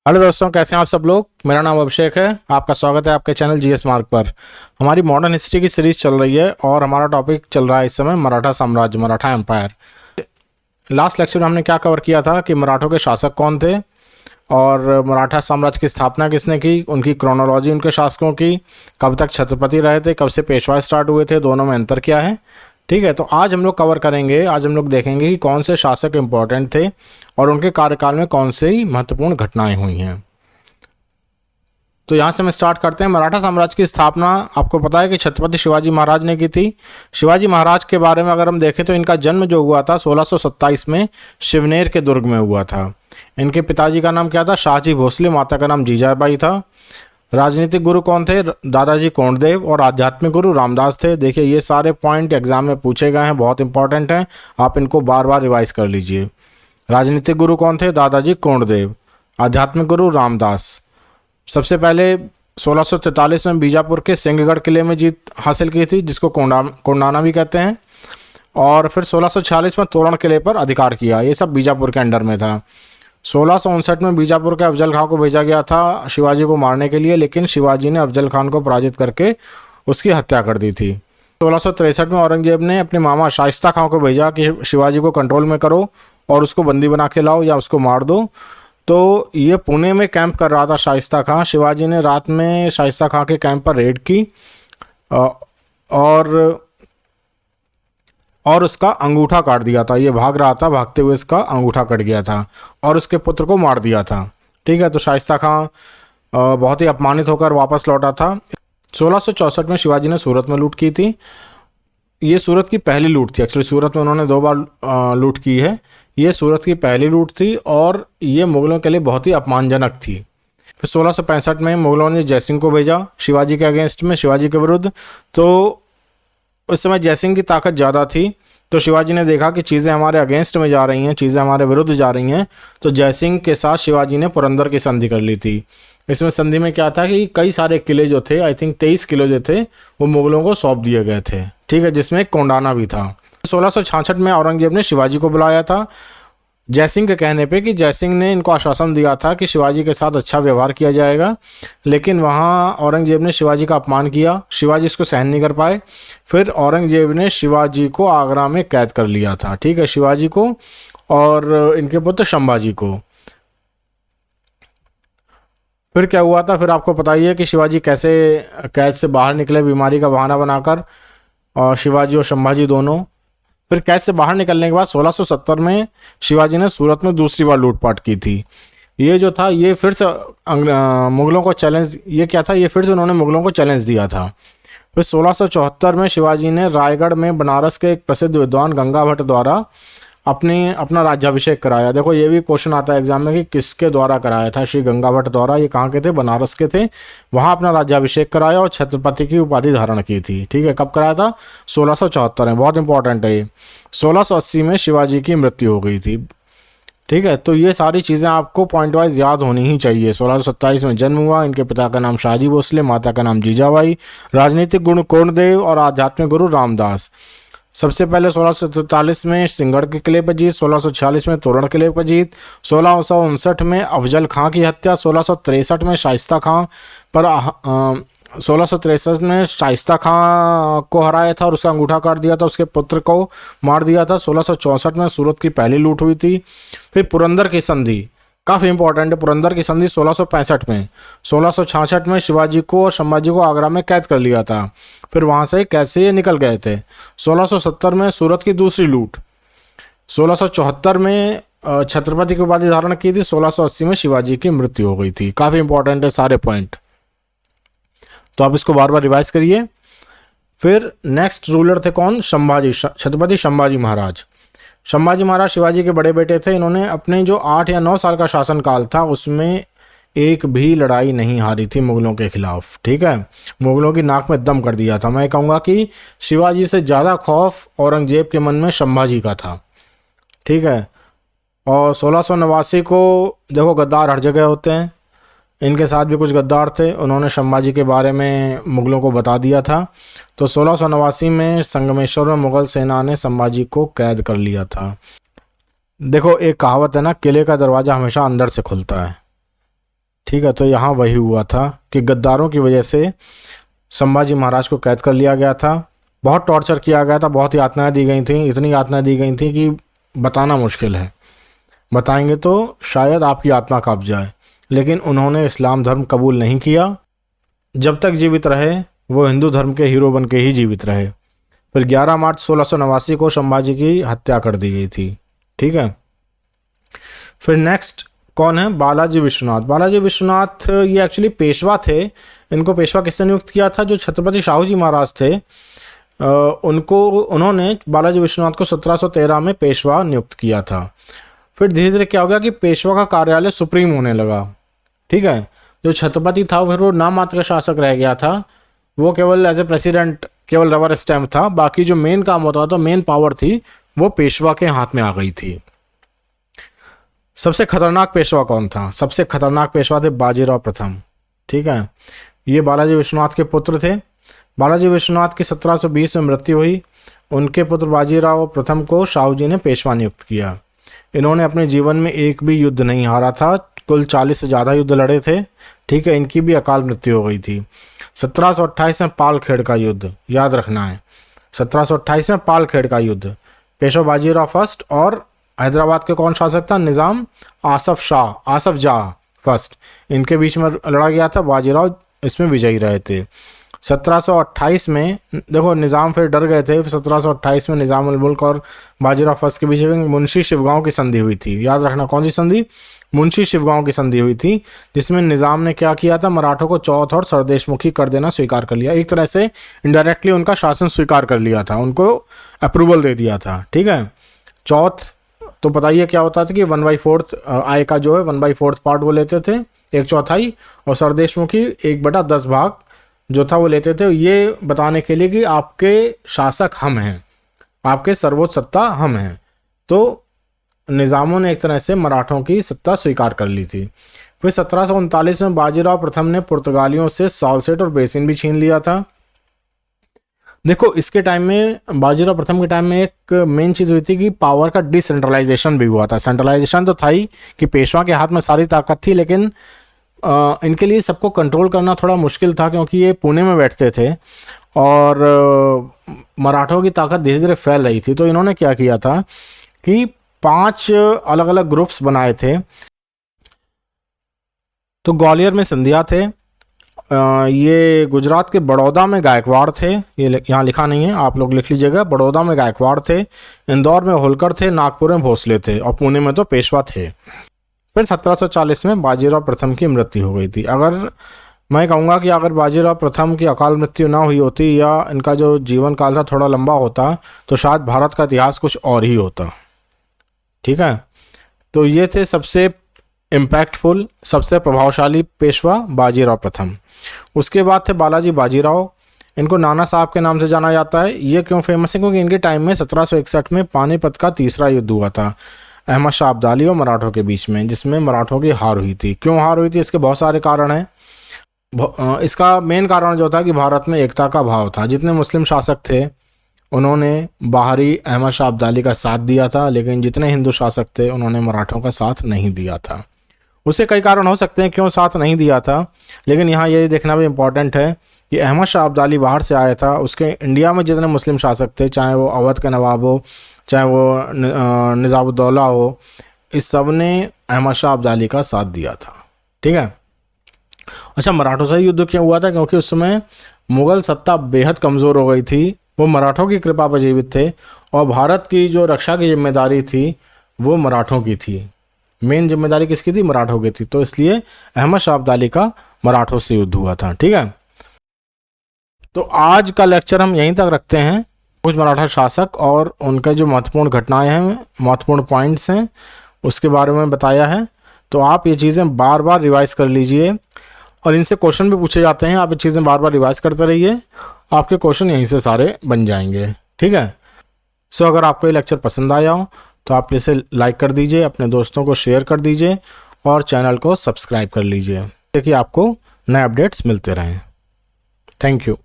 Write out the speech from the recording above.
Hello दोस्तों, कैसे हैं आप सब लोग। मेरा नाम अभिषेक है। आपका स्वागत है आपके चैनल जीएस मार्ग पर। हमारी मॉडर्न हिस्ट्री की सीरीज चल रही है और हमारा टॉपिक चल रहा है इस समय मराठा साम्राज्य, मराठा एम्पायर। लास्ट लेक्चर में हमने क्या कवर किया था कि मराठों के शासक कौन थे और मराठा साम्राज्य की स्थापना किसने की, उनकी क्रोनोलॉजी, उनके शासकों की, कब तक छत्रपति रहे थे, कब से पेशवा स्टार्ट हुए थे, दोनों में अंतर क्या है। ठीक है, तो आज हम लोग कवर करेंगे, आज हम लोग देखेंगे कि कौन से शासक इम्पोर्टेंट थे और उनके कार्यकाल में कौन सी महत्वपूर्ण घटनाएं हुई हैं। तो यहाँ से हम स्टार्ट करते हैं। मराठा साम्राज्य की स्थापना आपको पता है कि छत्रपति शिवाजी महाराज ने की थी। शिवाजी महाराज के बारे में अगर हम देखें तो इनका जन्म जो हुआ था 1627 में शिवनेर के दुर्ग में हुआ था। इनके पिताजी का नाम क्या था? शाहजी भोसले। माता का नाम जीजाबाई था। राजनीतिक गुरु कौन थे? दादाजी कोंडदेव। और आध्यात्मिक गुरु रामदास थे। देखिए, ये सारे पॉइंट एग्जाम में पूछे गए हैं, बहुत इंपॉर्टेंट हैं, आप इनको बार बार रिवाइज कर लीजिए। राजनीतिक गुरु कौन थे? दादाजी कोंडदेव। आध्यात्मिक गुरु रामदास। सबसे पहले 1643 में बीजापुर के सिंहगढ़ किले में जीत हासिल की थी, जिसको कोंडाना भी कहते हैं। और फिर 1646 में तोरण किले पर अधिकार किया। ये सब बीजापुर के अंडर में था। 1659 में बीजापुर के अफजल खां को भेजा गया था शिवाजी को मारने के लिए, लेकिन शिवाजी ने अफजल खान को पराजित करके उसकी हत्या कर दी थी। 1663 में औरंगजेब ने अपने मामा शाइस्ता खां को भेजा कि शिवाजी को कंट्रोल में करो और उसको बंदी बना के लाओ या उसको मार दो। तो ये पुणे में कैंप कर रहा था शाइस्ता खां। शिवाजी ने रात में शाइस्ता खां के कैंप पर रेड की और उसका अंगूठा काट दिया था। ये भाग रहा था, भागते हुए इसका अंगूठा कट गया था और उसके पुत्र को मार दिया था। ठीक है, तो शाइस्ता खां बहुत ही अपमानित होकर वापस लौटा था। 1664 में शिवाजी ने सूरत में लूट की थी। ये सूरत की पहली लूट थी। एक्चुअली सूरत में उन्होंने 2 बार लूट की है। ये सूरत की पहली लूट थी और ये मुग़लों के लिए बहुत ही अपमानजनक थी। फिर 1665 में मुग़लों ने जयसिंह को भेजा शिवाजी के अगेंस्ट में, शिवाजी के विरुद्ध। तो उस समय जयसिंह की ताकत ज़्यादा थी, तो शिवाजी ने देखा कि चीज़ें हमारे अगेंस्ट में जा रही हैं, चीज़ें हमारे विरुद्ध जा रही हैं, तो जयसिंह के साथ शिवाजी ने पुरंदर की संधि कर ली थी। इसमें संधि में क्या था कि कई सारे किले जो थे, आई थिंक 23 किले जो थे, वो मुग़लों को सौंप दिए गए थे। ठीक है, जिसमें कोंडाना भी था। 1666 में औरंगजेब ने शिवाजी को बुलाया था जयसिंह के कहने पे कि जयसिंह ने इनको आश्वासन दिया था कि शिवाजी के साथ अच्छा व्यवहार किया जाएगा, लेकिन वहाँ औरंगजेब ने शिवाजी का अपमान किया। शिवाजी इसको सहन नहीं कर पाए। फिर औरंगजेब ने शिवाजी को आगरा में कैद कर लिया था। ठीक है, शिवाजी को और इनके पुत्र संभाजी को। फिर क्या हुआ था? फिर आपको पता ही है कि शिवाजी कैसे कैद से बाहर निकले बीमारी का बहाना बनाकर, और शिवाजी और संभाजी दोनों। फिर कैद से बाहर निकलने के बाद 1670 में शिवाजी ने सूरत में दूसरी बार लूटपाट की थी। ये जो था, ये फिर से मुग़लों को चैलेंज, ये क्या था, ये फिर से उन्होंने मुग़लों को चैलेंज दिया था। फिर 1674 में शिवाजी ने रायगढ़ में बनारस के एक प्रसिद्ध विद्वान गंगा भट्ट द्वारा अपना राज्याभिषेक कराया। देखो, ये भी क्वेश्चन आता है एग्जाम में कि किसके द्वारा कराया था? श्री गंगा भट्ट द्वारा। ये कहाँ के थे? बनारस के थे। वहाँ अपना राज्याभिषेक कराया और छत्रपति की उपाधि धारण की थी। ठीक है, कब कराया था? 1674 में। बहुत इंपॉर्टेंट है ये। 1680 में शिवाजी की मृत्यु हो गई थी। ठीक है, तो ये सारी चीज़ें आपको पॉइंट वाइज याद होनी ही चाहिए। 1627 में जन्म हुआ। इनके पिता का नाम शाहजी भोसले, माता का नाम जीजाबाई। राजनीतिक गुरु कोंडदेव और आध्यात्मिक गुरु रामदास। सबसे पहले 1643 में सिंहगढ़ के किले पर जीत, 1646 में तोरण किले पर जीत, 1659 में अफजल खां की हत्या, 1663 में शाइस्ता खां पर 1663 में शाइस्ता खां को हराया था और उसका अंगूठा काट दिया था, उसके पुत्र को मार दिया था। 1664 में सूरत की पहली लूट हुई थी। फिर पुरंदर की संधि, काफ़ी इंपॉर्टेंट है। पुरंदर की संधि 1665 में। 1666 में शिवाजी को और संभाजी को आगरा में कैद कर लिया था। फिर वहाँ से कैसे ये निकल गए थे। 1670 में सूरत की दूसरी लूट। 1674 में छत्रपति की उपाधि धारण की थी। 1680 में शिवाजी की मृत्यु हो गई थी। काफ़ी इंपॉर्टेंट है सारे पॉइंट, तो आप इसको बार बार रिवाइज करिए। फिर नेक्स्ट रूलर थे कौन? संभाजी, छत्रपति संभाजी महाराज। संभाजी महाराज शिवाजी के बड़े बेटे थे। इन्होंने अपने जो 8 या 9 साल का शासनकाल था उसमें एक भी लड़ाई नहीं हारी थी मुग़लों के खिलाफ। ठीक है, मुग़लों की नाक में दम कर दिया था। मैं कहूँगा कि शिवाजी से ज़्यादा खौफ औरंगजेब के मन में संभाजी का था। ठीक है, और 1689 को देखो, गद्दार हर जगह होते हैं, इनके साथ भी कुछ गद्दार थे। उन्होंने संभाजी के बारे में मुग़लों को बता दिया था। तो 1689 में संगमेश्वर में मुग़ल सेना ने संभाजी को कैद कर लिया था। देखो, एक कहावत है ना, किले का दरवाज़ा हमेशा अंदर से खुलता है। ठीक है, तो यहाँ वही हुआ था कि गद्दारों की वजह से संभाजी महाराज को कैद कर लिया गया था, बहुत टॉर्चर किया गया था, बहुत यातनाएं दी गई थी, इतनी यातनाएं दी गई थी कि बताना मुश्किल है, बताएंगे तो शायद आपकी आत्मा कांप जाए। लेकिन उन्होंने इस्लाम धर्म कबूल नहीं किया। जब तक जीवित रहे वो हिंदू धर्म के हीरो बन के ही जीवित रहे। फिर 11 मार्च 1689 को संभाजी की हत्या कर दी गई थी। ठीक है, फिर नेक्स्ट कौन है? बालाजी विश्वनाथ। बालाजी विश्वनाथ ये एक्चुअली पेशवा थे। इनको पेशवा किसने नियुक्त किया था? जो छत्रपति शाहू जी महाराज थे उन्होंने बालाजी विश्वनाथ को 1713 में पेशवा नियुक्त किया था। फिर धीरे धीरे क्या हो गया कि पेशवा का कार्यालय सुप्रीम होने लगा। ठीक है, जो छत्रपति था फिर वो नाम मात्र का शासक रह गया था, वो केवल एज ए प्रेसिडेंट केवल रबर स्टैम्प था। बाकी जो मेन काम होता था, मेन पावर थी, वो पेशवा के हाथ में आ गई थी। सबसे खतरनाक पेशवा कौन था? सबसे खतरनाक पेशवा थे बाजीराव प्रथम। ठीक है, ये बालाजी विश्वनाथ के पुत्र थे। बालाजी विश्वनाथ की 1720 में मृत्यु हुई। उनके पुत्र बाजीराव प्रथम को शाहू जी ने पेशवा नियुक्त किया। इन्होंने अपने जीवन में एक भी युद्ध नहीं हारा था, कुल 40 से ज़्यादा युद्ध लड़े थे। ठीक है, इनकी भी अकाल मृत्यु हो गई थी। 1728 में पालखेड़ का युद्ध, याद रखना है, 1728 में पालखेड़ का युद्ध। पेशवा बाजीराव फर्स्ट और हैदराबाद के कौन शासक था? निज़ाम आसफ जाह फर्स्ट, इनके बीच में लड़ा गया था। बाजीराव इसमें विजयी रहे थे। 1728 में देखो निज़ाम फिर डर गए थे। 1728 में निज़ाम उल मुल्क और बाजीराव फर्स्ट के बीच में मुंशी शिवगांव की संधि हुई थी। याद रखना, कौन सी संधि? मुंशी शिवगांव की संधि हुई थी, जिसमें निज़ाम ने क्या किया था? मराठों को चौथ और सरदेशमुखी कर देना स्वीकार कर लिया। एक तरह से इनडायरेक्टली उनका शासन स्वीकार कर लिया था, उनको अप्रूवल दे दिया था। ठीक है, चौथ तो बताइए क्या होता था कि 1/4 आय का जो है 1/4 पार्ट वो लेते थे, 1/4, और सरदेशमुखी 1/10 भाग जो था वो लेते थे। ये बताने के लिए कि आपके शासक हम हैं, आपके सर्वोच्च सत्ता हम हैं। तो निज़ामों ने एक तरह से मराठों की सत्ता स्वीकार कर ली थी। फिर 1739 में बाजीराव प्रथम ने पुर्तगालियों से साल्सेट और बेसिन भी छीन लिया था। देखो इसके टाइम में, बाजीराव प्रथम के टाइम में एक मेन चीज़ हुई थी कि पावर का डिसेंट्रलाइजेशन भी हुआ था। सेंट्रलाइजेशन तो था ही कि पेशवा के हाथ में सारी ताकत थी, लेकिन इनके लिए सबको कंट्रोल करना थोड़ा मुश्किल था, क्योंकि ये पुणे में बैठते थे और मराठों की ताकत धीरे धीरे फैल रही थी। तो इन्होंने क्या किया था कि 5 अलग अलग ग्रुप्स बनाए थे। तो ग्वालियर में सिंधिया थे, ये गुजरात के बड़ौदा में गायकवाड़ थे, ये यहाँ लिखा नहीं है, आप लोग लिख लीजिएगा। बड़ौदा में गायकवाड़ थे, इंदौर में होलकर थे, नागपुर में भोसले थे और पुणे में तो पेशवा थे। फिर 1740 में बाजीराव प्रथम की मृत्यु हो गई थी। अगर मैं कहूँगा कि अगर बाजीराव प्रथम की अकाल मृत्यु ना हुई होती या इनका जो जीवन काल था थोड़ा लंबा होता, तो शायद भारत का इतिहास कुछ और ही होता। ठीक है, तो ये थे सबसे इम्पैक्टफुल, सबसे प्रभावशाली पेशवा बाजीराव प्रथम। उसके बाद थे बालाजी बाजीराव। इनको नाना साहब के नाम से जाना जाता है। ये क्यों फेमस है? क्योंकि इनके टाइम में 1761 में पानीपत का तीसरा युद्ध हुआ था अहमद शाह अब्दाली और मराठों के बीच में, जिसमें मराठों की हार हुई थी। क्यों हार हुई थी? इसके बहुत सारे कारण हैं। इसका मेन कारण जो था कि भारत में एकता का अभाव था। जितने मुस्लिम शासक थे उन्होंने बाहरी अहमद शाह अब्दाली का साथ दिया था, लेकिन जितने हिंदू शासक थे उन्होंने मराठों का साथ नहीं दिया था। उससे कई कारण हो सकते हैं क्यों साथ नहीं दिया था, लेकिन यहाँ ये देखना भी इम्पॉर्टेंट है कि अहमद शाह अब्दाली बाहर से आया था। उसके इंडिया में जितने मुस्लिम शासक थे, चाहे वो अवध के नवाब हो, चाहे वो निज़ामुद्दौला हो, इस सब ने अहमद शाह अब्दाली का साथ दिया था। ठीक है, अच्छा, मराठों से युद्ध क्यों हुआ था? क्योंकि उस समय मुग़ल सत्ता बेहद कमज़ोर हो गई थी, वो मराठों की कृपा पर जीवित थे और भारत की जो रक्षा की जिम्मेदारी थी वो मराठों की थी। मेन जिम्मेदारी किसकी थी? मराठों की थी। तो इसलिए अहमद शाह अब्दाली का मराठों से युद्ध हुआ था। ठीक है, तो आज का लेक्चर हम यहीं तक रखते हैं। कुछ मराठा शासक और उनके जो महत्वपूर्ण घटनाएं हैं, महत्वपूर्ण पॉइंट्स हैं, उसके बारे में बताया है। तो आप ये चीज़ें बार बार रिवाइज़ कर लीजिए और इनसे क्वेश्चन भी पूछे जाते हैं। आप ये चीज़ें बार बार रिवाइज़ करते रहिए, आपके क्वेश्चन यहीं से सारे बन जाएंगे। ठीक है, सो अगर आपको ये लेक्चर पसंद आया हो तो आप इसे लाइक कर दीजिए, अपने दोस्तों को शेयर कर दीजिए और चैनल को सब्सक्राइब कर लीजिए ताकि आपको नए अपडेट्स मिलते रहें। Thank you.